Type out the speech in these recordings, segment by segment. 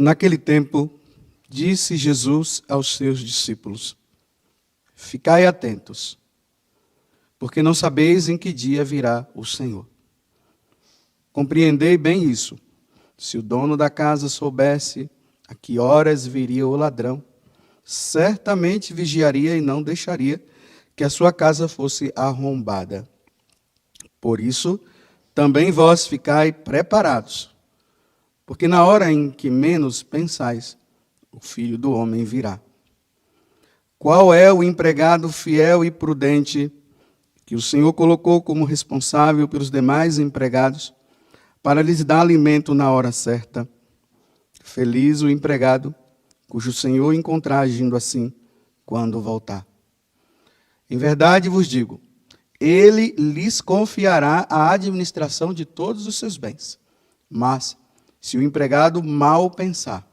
Naquele tempo, disse Jesus aos seus discípulos: Ficai atentos, porque não sabeis em que dia virá o Senhor. Compreendei bem isso. Se o dono da casa soubesse a que horas viria o ladrão, certamente vigiaria e não deixaria que a sua casa fosse arrombada. Por isso, também vós ficai preparados, porque na hora em que menos pensais, o Filho do Homem virá. Qual é o empregado fiel e prudente que o Senhor colocou como responsável pelos demais empregados para lhes dar alimento na hora certa? Feliz o empregado cujo Senhor encontrar agindo assim quando voltar. Em verdade vos digo, ele lhes confiará a administração de todos os seus bens. Mas, se o empregado mal pensar,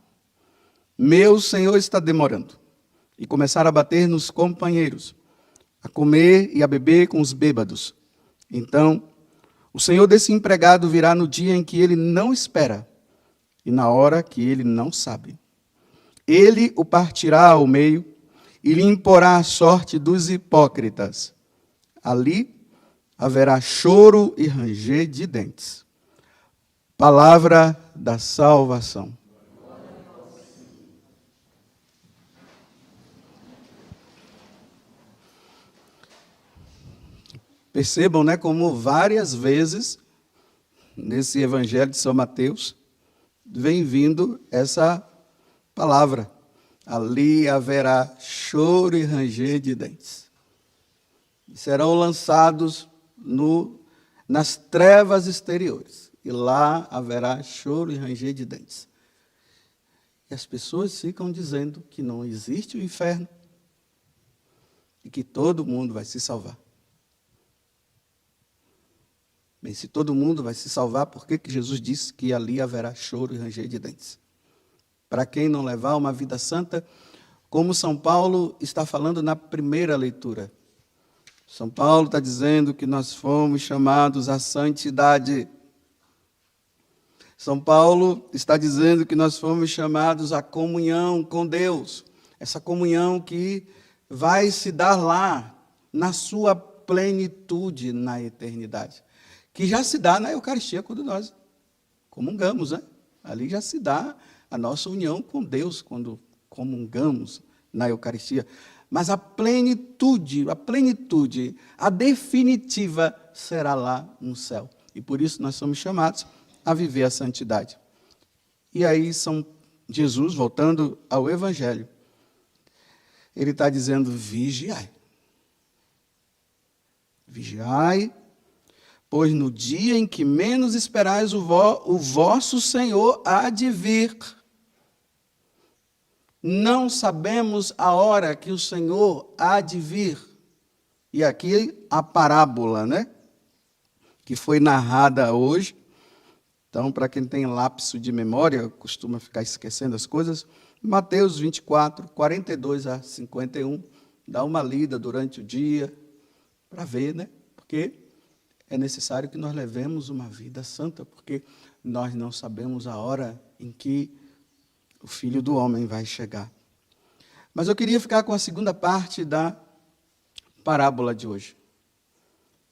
meu senhor está demorando, e começar a bater nos companheiros, a comer e a beber com os bêbados, então o senhor desse empregado virá no dia em que ele não espera, e na hora que ele não sabe. Ele o partirá ao meio e lhe imporá a sorte dos hipócritas. Ali haverá choro e ranger de dentes. Palavra da salvação. Percebam, né, como várias vezes nesse Evangelho de São Mateus vem vindo essa palavra. Ali haverá choro e ranger de dentes. Serão lançados nas trevas exteriores. E lá haverá choro e ranger de dentes. E as pessoas ficam dizendo que não existe o inferno e que todo mundo vai se salvar. Bem, se todo mundo vai se salvar, por que Jesus disse que ali haverá choro e ranger de dentes? Para quem não levar uma vida santa, como São Paulo está falando na primeira leitura. São Paulo está dizendo que nós fomos chamados à santidade. São Paulo está dizendo que nós fomos chamados à comunhão com Deus. Essa comunhão que vai se dar lá, na sua plenitude na eternidade. Que já se dá na Eucaristia quando nós comungamos, né? Ali já se dá a nossa união com Deus quando comungamos na Eucaristia. Mas a plenitude, a definitiva será lá no céu. E por isso nós somos chamados a viver a santidade. E aí Jesus, voltando ao Evangelho, ele está dizendo: vigiai. Vigiai, pois no dia em que menos esperais o vosso Senhor há de vir. Não sabemos a hora que o Senhor há de vir. E aqui a parábola, né? Que foi narrada hoje. Então, para quem tem lapso de memória, costuma ficar esquecendo as coisas, Mateus 24, 42 a 51, dá uma lida durante o dia, para ver, né? Porque é necessário que nós levemos uma vida santa, porque nós não sabemos a hora em que o Filho do Homem vai chegar. Mas eu queria ficar com a segunda parte da parábola de hoje.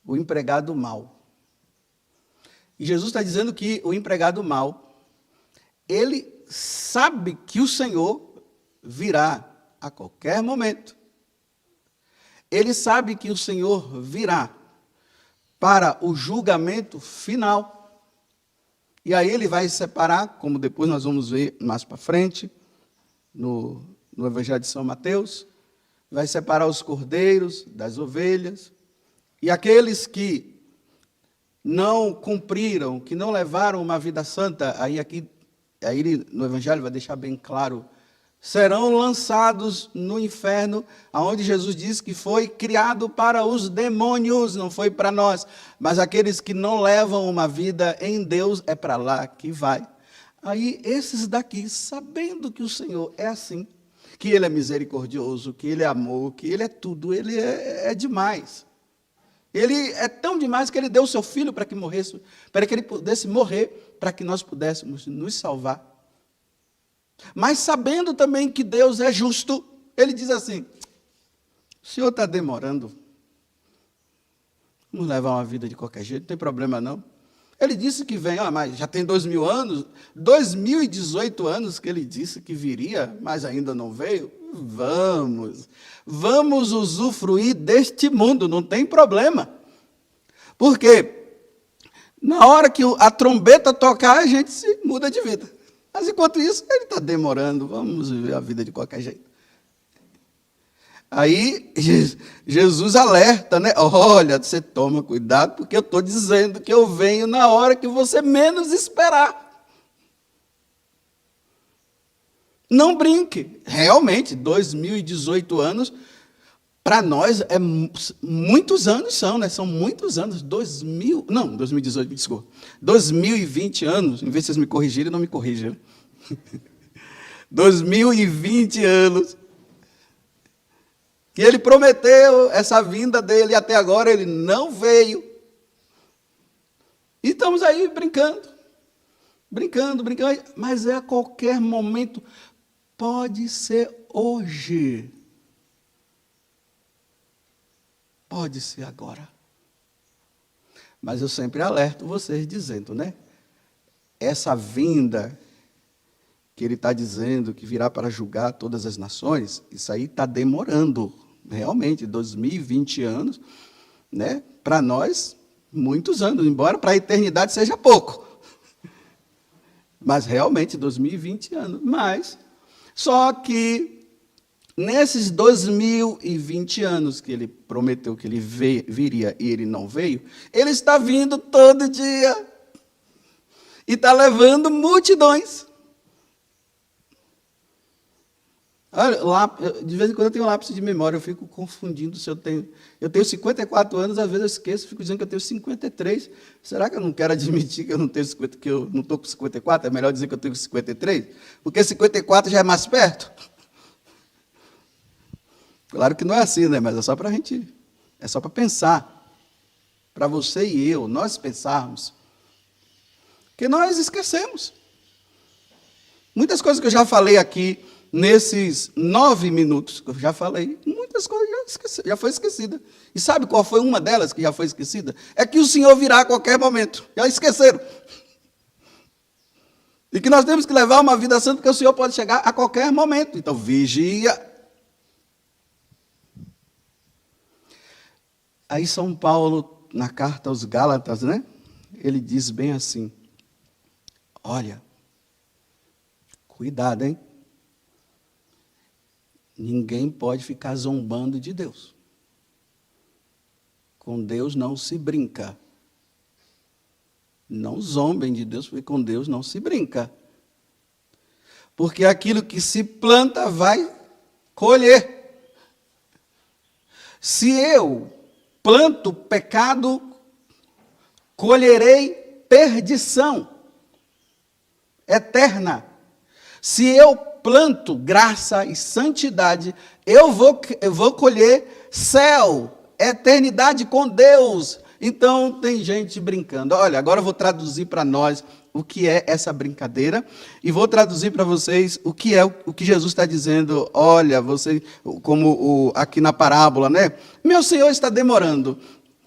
O empregado mau. E Jesus está dizendo que o empregado mau, ele sabe que o Senhor virá a qualquer momento. Ele sabe que o Senhor virá para o julgamento final. E aí ele vai separar, como depois nós vamos ver mais para frente, no Evangelho de São Mateus, vai separar os cordeiros das ovelhas, e aqueles que não cumpriram, que não levaram uma vida santa, aí no Evangelho vai deixar bem claro, serão lançados no inferno, aonde Jesus diz que foi criado para os demônios, não foi para nós. Mas aqueles que não levam uma vida em Deus, é para lá que vai. Aí esses daqui, sabendo que o Senhor é assim, que Ele é misericordioso, que Ele é amor, que Ele é tudo, Ele é demais. Ele é tão demais que Ele deu o seu Filho para que morresse, para que Ele pudesse morrer, para que nós pudéssemos nos salvar. Mas sabendo também que Deus é justo, ele diz assim: o senhor está demorando. Vamos levar uma vida de qualquer jeito, não tem problema não. Ele disse que vem, mas já tem 2000 anos, 2018 anos que ele disse que viria, mas ainda não veio. Vamos usufruir deste mundo, não tem problema. Porque na hora que a trombeta tocar, a gente se muda de vida. Mas enquanto isso, ele está demorando, vamos viver a vida de qualquer jeito. Aí Jesus alerta, né? Olha, você toma cuidado, porque eu estou dizendo que eu venho na hora que você menos esperar. Não brinque. Realmente, 2018 anos, para nós, muitos anos são, né? São muitos anos. 2018, desculpa. 2020 anos, em vez de vocês me corrigirem, não me corrijam. 2020 anos. Que ele prometeu essa vinda dele e até agora ele não veio. E estamos aí brincando, mas é a qualquer momento, pode ser hoje, pode ser agora. Mas eu sempre alerto vocês dizendo, né? Essa vinda que ele está dizendo que virá para julgar todas as nações, isso aí está demorando. Realmente, 2020 anos, né? Para nós, muitos anos, embora para a eternidade seja pouco. Mas realmente, 2020 anos. Mas, só que, nesses 2020 anos que ele prometeu que ele viria e ele não veio, ele está vindo todo dia. E está levando multidões. Olha, de vez em quando eu tenho um lápis de memória, eu fico confundindo se eu tenho... Eu tenho 54 anos, às vezes eu esqueço, fico dizendo que eu tenho 53. Será que eu não quero admitir que eu não tenho 50, que eu não estou com 54? É melhor dizer que eu tenho 53? Porque 54 já é mais perto. Claro que não é assim, né? Mas é só para a gente... É só para pensar. Para você e eu, nós pensarmos. Porque nós esquecemos. Muitas coisas que eu já falei aqui... Nesses 9 minutos que eu já falei, muitas coisas já foi esquecida. E sabe qual foi uma delas que já foi esquecida? É que o Senhor virá a qualquer momento. Já esqueceram. E que nós temos que levar uma vida santa, porque o Senhor pode chegar a qualquer momento. Então, vigia. Aí São Paulo, na carta aos Gálatas, né? Ele diz bem assim, olha, cuidado, hein? Ninguém pode ficar zombando de Deus. Com Deus não se brinca. Não zombem de Deus, porque com Deus não se brinca. Porque aquilo que se planta vai colher. Se eu planto pecado, colherei perdição eterna. Se eu planto graça e santidade, eu vou colher céu, eternidade com Deus. Então, tem gente brincando. Olha, agora eu vou traduzir para nós o que é essa brincadeira e vou traduzir para vocês o que é o que Jesus está dizendo. Olha, você, como aqui na parábola, né? Meu Senhor está demorando.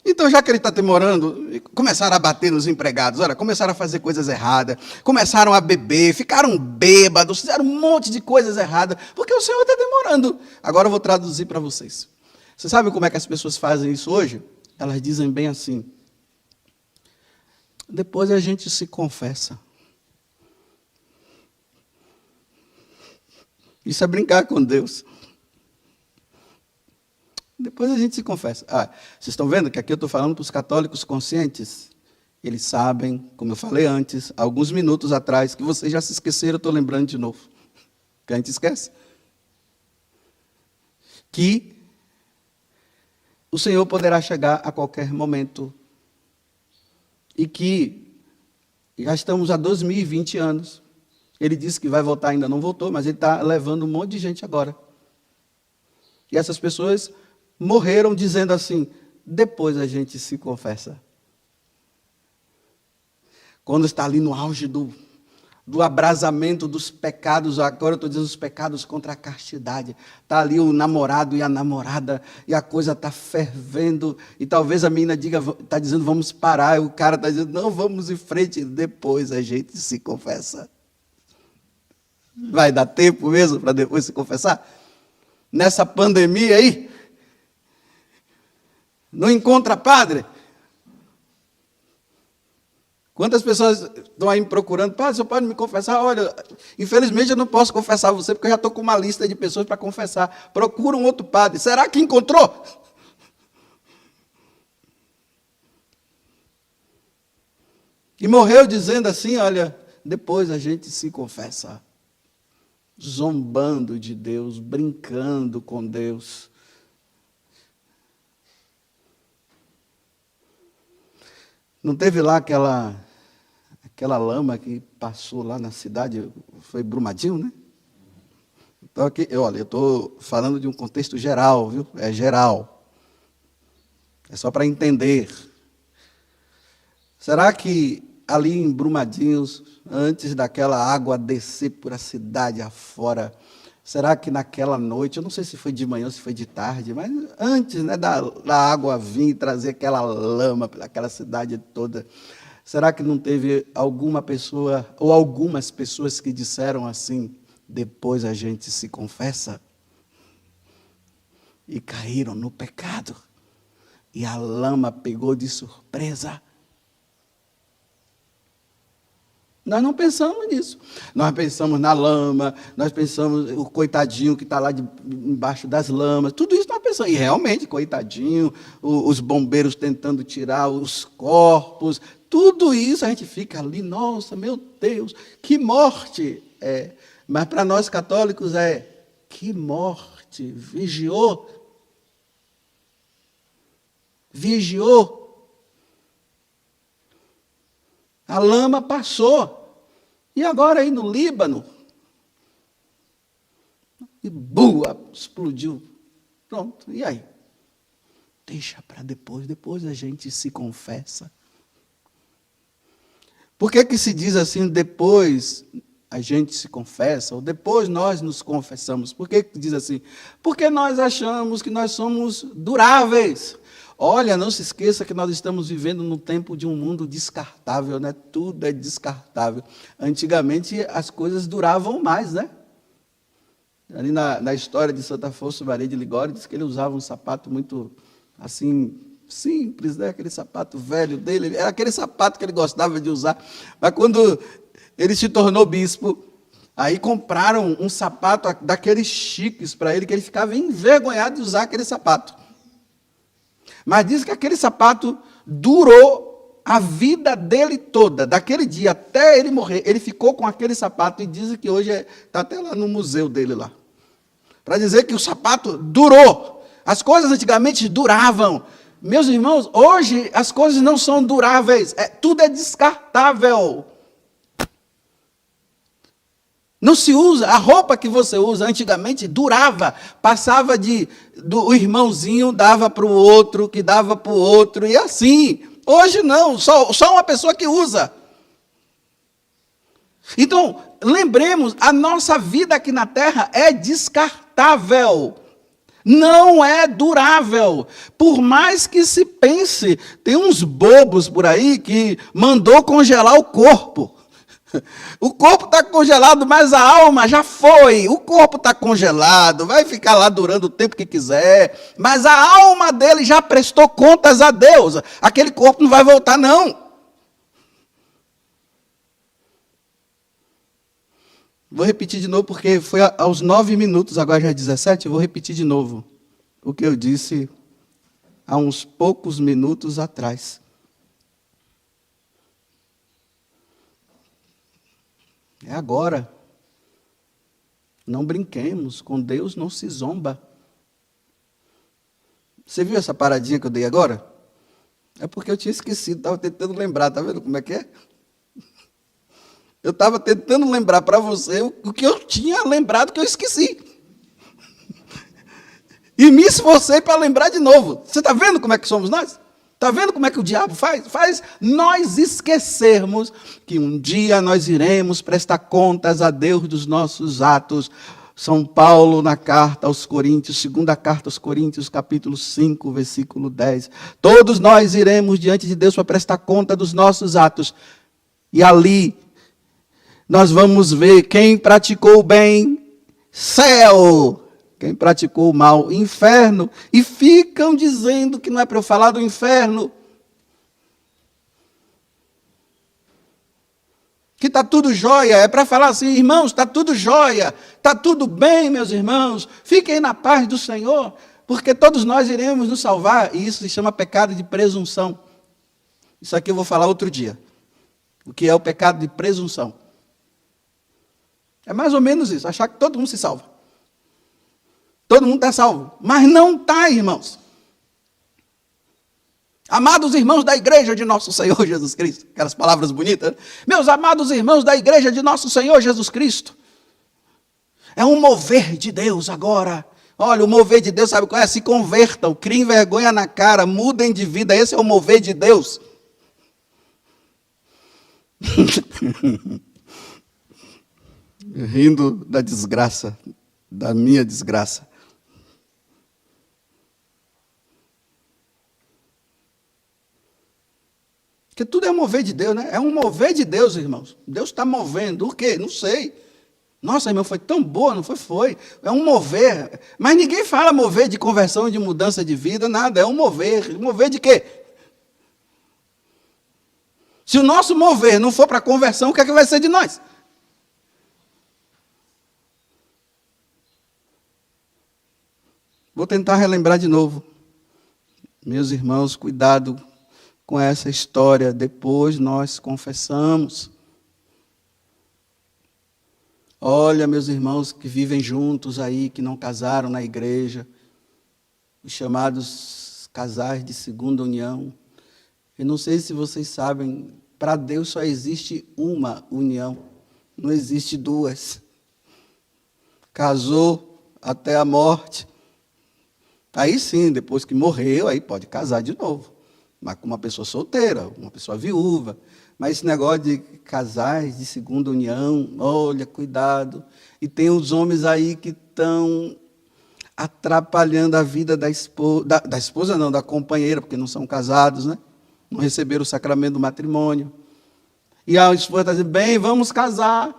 Então, já que ele está demorando, começaram a bater nos empregados, olha, começaram a fazer coisas erradas, começaram a beber, ficaram bêbados, fizeram um monte de coisas erradas, porque o Senhor está demorando. Agora eu vou traduzir para vocês. Você sabe como é que as pessoas fazem isso hoje? Elas dizem bem assim, depois a gente se confessa. Isso é brincar com Deus. Depois a gente se confessa. Vocês estão vendo que aqui eu estou falando para os católicos conscientes? Eles sabem, como eu falei antes, alguns minutos atrás, que vocês já se esqueceram, eu estou lembrando de novo. Que a gente esquece. Que o Senhor poderá chegar a qualquer momento. E que já estamos há 2020 anos. Ele disse que vai voltar, ainda não voltou, mas ele está levando um monte de gente agora. E essas pessoas morreram dizendo assim, depois a gente se confessa. Quando está ali no auge do abrasamento dos pecados, agora eu estou dizendo os pecados contra a castidade. Está ali o namorado e a namorada, e a coisa está fervendo, e talvez a menina diga, está dizendo, vamos parar, e o cara está dizendo, não, vamos em frente, depois a gente se confessa. Vai dar tempo mesmo para depois se confessar? Nessa pandemia aí, não encontra padre? Quantas pessoas estão aí me procurando? Padre, você pode me confessar? Olha, infelizmente eu não posso confessar você, porque eu já estou com uma lista de pessoas para confessar. Procura um outro padre. Será que encontrou? E morreu dizendo assim, olha, depois a gente se confessa. Zombando de Deus, brincando com Deus. Não teve lá aquela lama que passou lá na cidade, foi Brumadinho, né? Então aqui, olha, eu estou falando de um contexto geral, viu? É geral. É só para entender. Será que ali em Brumadinhos, antes daquela água descer por a cidade afora, será que naquela noite, eu não sei se foi de manhã ou se foi de tarde, mas antes, né, da água vir e trazer aquela lama pelaquela cidade toda, será que não teve alguma pessoa, ou algumas pessoas que disseram assim, depois a gente se confessa? E caíram no pecado, e a lama pegou de surpresa. Nós não pensamos nisso. Nós pensamos na lama, nós pensamos o coitadinho que está lá embaixo das lamas, tudo isso nós pensamos. E realmente, coitadinho, os bombeiros tentando tirar os corpos, tudo isso a gente fica ali, nossa, meu Deus, que morte! Mas para nós católicos que morte, vigiou. A lama passou. E agora aí no Líbano, e explodiu. Pronto, e aí? Deixa para depois a gente se confessa. Por que se diz assim, depois a gente se confessa, ou depois nós nos confessamos? Por que diz assim? Porque nós achamos que nós somos duráveis. Olha, não se esqueça que nós estamos vivendo no tempo de um mundo descartável, né? Tudo é descartável. Antigamente as coisas duravam mais, né? Ali na história de Santo Afonso Maria de Ligório, diz que ele usava um sapato muito, assim, simples, né? Aquele sapato velho dele, era aquele sapato que ele gostava de usar. Mas quando ele se tornou bispo, aí compraram um sapato daqueles chiques para ele, que ele ficava envergonhado de usar aquele sapato. Mas diz que aquele sapato durou a vida dele toda, daquele dia até ele morrer. Ele ficou com aquele sapato e dizem que hoje está até lá no museu dele lá. Para dizer que o sapato durou. As coisas antigamente duravam. Meus irmãos, hoje as coisas não são duráveis. Tudo é descartável. Não se usa, a roupa que você usa antigamente durava, passava do irmãozinho, dava para o outro, que dava para o outro, e assim. Hoje não, só uma pessoa que usa. Então, lembremos, a nossa vida aqui na Terra é descartável, não é durável. Por mais que se pense, tem uns bobos por aí que mandou congelar o corpo. O corpo está congelado, mas a alma já foi. O corpo está congelado, vai ficar lá durando o tempo que quiser, mas a alma dele já prestou contas a Deus. Aquele corpo não vai voltar, não. Vou repetir de novo, porque foi aos 9 minutos, agora já é 17, eu vou repetir de novo o que eu disse há uns poucos minutos atrás. É agora. Não brinquemos, com Deus não se zomba. Você viu essa paradinha que eu dei agora? É porque eu tinha esquecido, estava tentando lembrar, está vendo como é que é? Eu estava tentando lembrar para você o que eu tinha lembrado que eu esqueci. E me esforcei para lembrar de novo. Você está vendo como é que somos nós? Está vendo como é que o diabo faz? Faz nós esquecermos que um dia nós iremos prestar contas a Deus dos nossos atos. São Paulo, na carta aos Coríntios, segunda carta aos Coríntios, capítulo 5, versículo 10. Todos nós iremos diante de Deus para prestar conta dos nossos atos. E ali nós vamos ver quem praticou o bem, céu. Quem praticou o mal, inferno. E ficam dizendo que não é para eu falar do inferno. Que está tudo jóia, é para falar assim, irmãos, está tudo jóia, está tudo bem, meus irmãos, fiquem na paz do Senhor, porque todos nós iremos nos salvar, e isso se chama pecado de presunção. Isso aqui eu vou falar outro dia, o que é o pecado de presunção. É mais ou menos isso, achar que todo mundo se salva. Todo mundo está salvo, mas não está, irmãos. Amados irmãos da igreja de nosso Senhor Jesus Cristo. Aquelas palavras bonitas. Né? Meus amados irmãos da igreja de nosso Senhor Jesus Cristo. É um mover de Deus agora. Olha, o mover de Deus, sabe qual é? Se convertam, criem vergonha na cara, mudem de vida. Esse é o mover de Deus. Rindo da desgraça, da minha desgraça. Porque tudo é um mover de Deus, né? É um mover de Deus, irmãos. Deus está movendo. O quê? Não sei. Nossa, irmão, foi tão boa, não foi? Foi. É um mover. Mas ninguém fala mover de conversão, de mudança de vida, nada. É um mover. Mover de quê? Se o nosso mover não for para conversão, o que é que vai ser de nós? Vou tentar relembrar de novo. Meus irmãos, cuidado com essa história, depois nós confessamos. Olha, meus irmãos que vivem juntos aí, que não casaram na igreja, os chamados casais de segunda união. Eu não sei se vocês sabem, para Deus só existe uma união, não existe duas. Casou até a morte. Aí sim, depois que morreu, aí pode casar de novo. Mas com uma pessoa solteira, uma pessoa viúva. Mas esse negócio de casais de segunda união, olha, cuidado. E tem os homens aí que estão atrapalhando a vida da esposa, da esposa não, da companheira, porque não são casados, né? Não receberam o sacramento do matrimônio. E a esposa está dizendo, bem, vamos casar.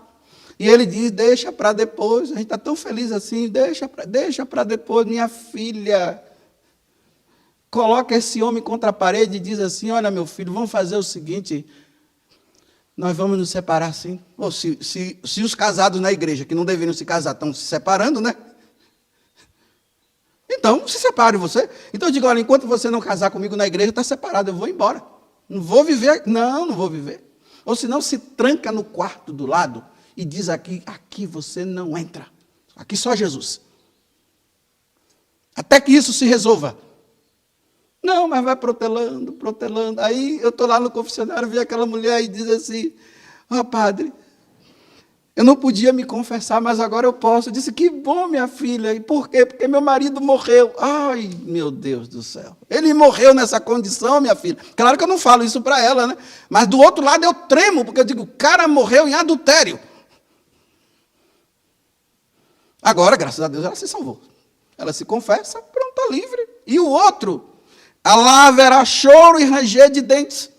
E ele diz, deixa para depois. A gente está tão feliz assim, deixa para depois, minha filha. Coloca esse homem contra a parede e diz assim, olha, meu filho, vamos fazer o seguinte, nós vamos nos separar sim. Ou se os casados na igreja, que não deveriam se casar, estão se separando, né? Então, se separe você. Então eu digo, olha, enquanto você não casar comigo na igreja, está separado, eu vou embora. Não vou viver, não vou viver. Ou senão se tranca no quarto do lado e diz aqui você não entra. Aqui só Jesus. Até que isso se resolva. Não, mas vai protelando. Aí eu estou lá no confessionário, vi aquela mulher e diz assim, padre, eu não podia me confessar, mas agora eu posso. Eu disse, que bom, minha filha. E por quê? Porque meu marido morreu. Ai, meu Deus do céu. Ele morreu nessa condição, minha filha. Claro que eu não falo isso para ela, né? Mas do outro lado eu tremo, porque eu digo, o cara morreu em adultério. Agora, graças a Deus, ela se salvou. Ela se confessa, pronto, está livre. E o outro... lá haverá choro e ranger de dentes.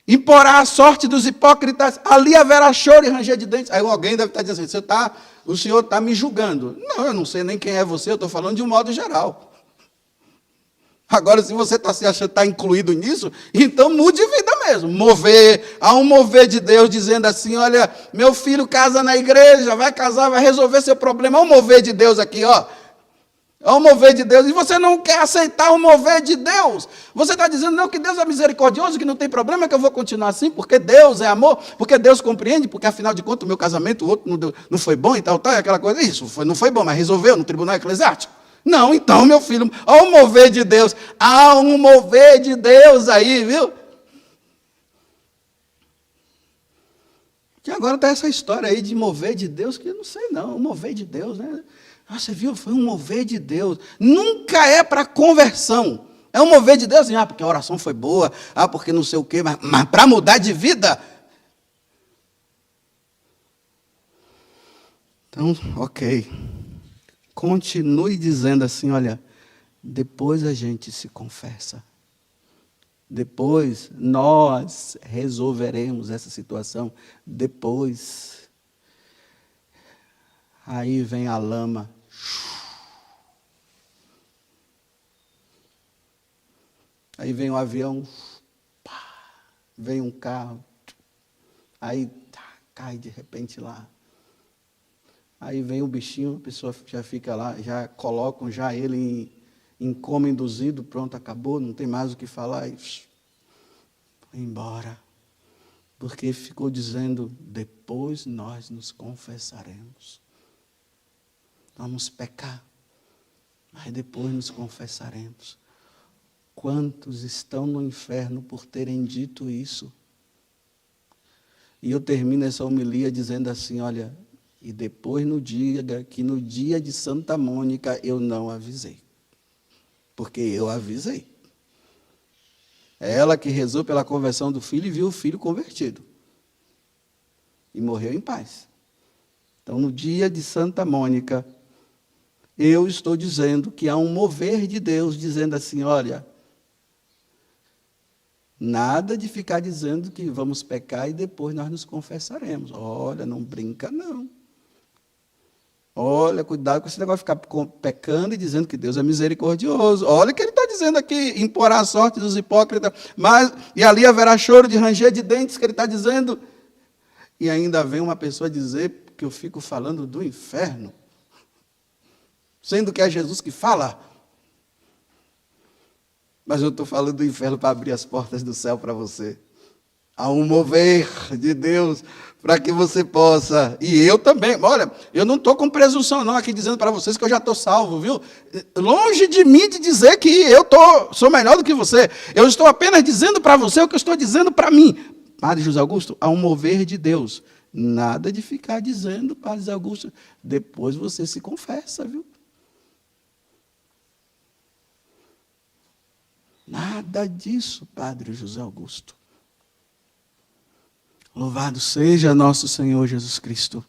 Imporá a sorte dos hipócritas, ali haverá choro e ranger de dentes. Aí alguém deve estar dizendo assim, o senhor está me julgando. Não, eu não sei nem quem é você, eu estou falando de um modo geral. Agora, se você está se achando que está incluído nisso, então mude de vida mesmo. Há um mover de Deus dizendo assim, olha, meu filho casa na igreja, vai casar, vai resolver seu problema. Há um mover de Deus aqui, ó. É o mover de Deus, e você não quer aceitar o mover de Deus. Você está dizendo, não, que Deus é misericordioso, que não tem problema, que eu vou continuar assim, porque Deus é amor, porque Deus compreende, porque afinal de contas o meu casamento, o outro não foi bom e tal, aquela coisa. Isso não foi bom, mas resolveu no tribunal eclesiástico. Não, então, meu filho, há um mover de Deus, há um mover de Deus aí, viu? Que agora está essa história aí de mover de Deus, que eu não sei não, o mover de Deus, né? Você viu, foi um mover de Deus. Nunca é para conversão. É um mover de Deus, assim, porque a oração foi boa, porque não sei o quê, mas para mudar de vida. Então, ok. Continue dizendo assim, olha, depois a gente se confessa. Depois nós resolveremos essa situação. Depois. Aí vem a lama. Aí vem um avião. Vem um carro. Aí cai de repente lá. Aí vem o bichinho, a pessoa já fica lá, já colocam já ele em coma induzido, pronto, acabou, não tem mais o que falar. E foi embora. Porque ficou dizendo, depois nós nos confessaremos. Vamos pecar, mas depois nos confessaremos. Quantos estão no inferno por terem dito isso? E eu termino essa homilia dizendo assim, olha, e depois no dia de Santa Mônica eu não avisei. Porque eu avisei. É ela que rezou pela conversão do filho e viu o filho convertido. E morreu em paz. Então, no dia de Santa Mônica, eu estou dizendo que há um mover de Deus, dizendo assim, olha, nada de ficar dizendo que vamos pecar e depois nós nos confessaremos. Olha, não brinca não. Olha, cuidado com esse negócio de ficar pecando e dizendo que Deus é misericordioso. Olha o que ele está dizendo aqui, imporá a sorte dos hipócritas, e ali haverá choro de ranger de dentes, que ele está dizendo. E ainda vem uma pessoa dizer que eu fico falando do inferno, sendo que é Jesus que fala. Mas eu estou falando do inferno para abrir as portas do céu para você. Há um mover de Deus para que você possa. E eu também. Olha, eu não estou com presunção não aqui dizendo para vocês que eu já estou salvo, viu? Longe de mim de dizer que eu sou melhor do que você. Eu estou apenas dizendo para você o que eu estou dizendo para mim. Padre José Augusto, há um mover de Deus. Nada de ficar dizendo, Padre José Augusto, depois você se confessa, viu? Nada disso, Padre José Augusto. Louvado seja nosso Senhor Jesus Cristo.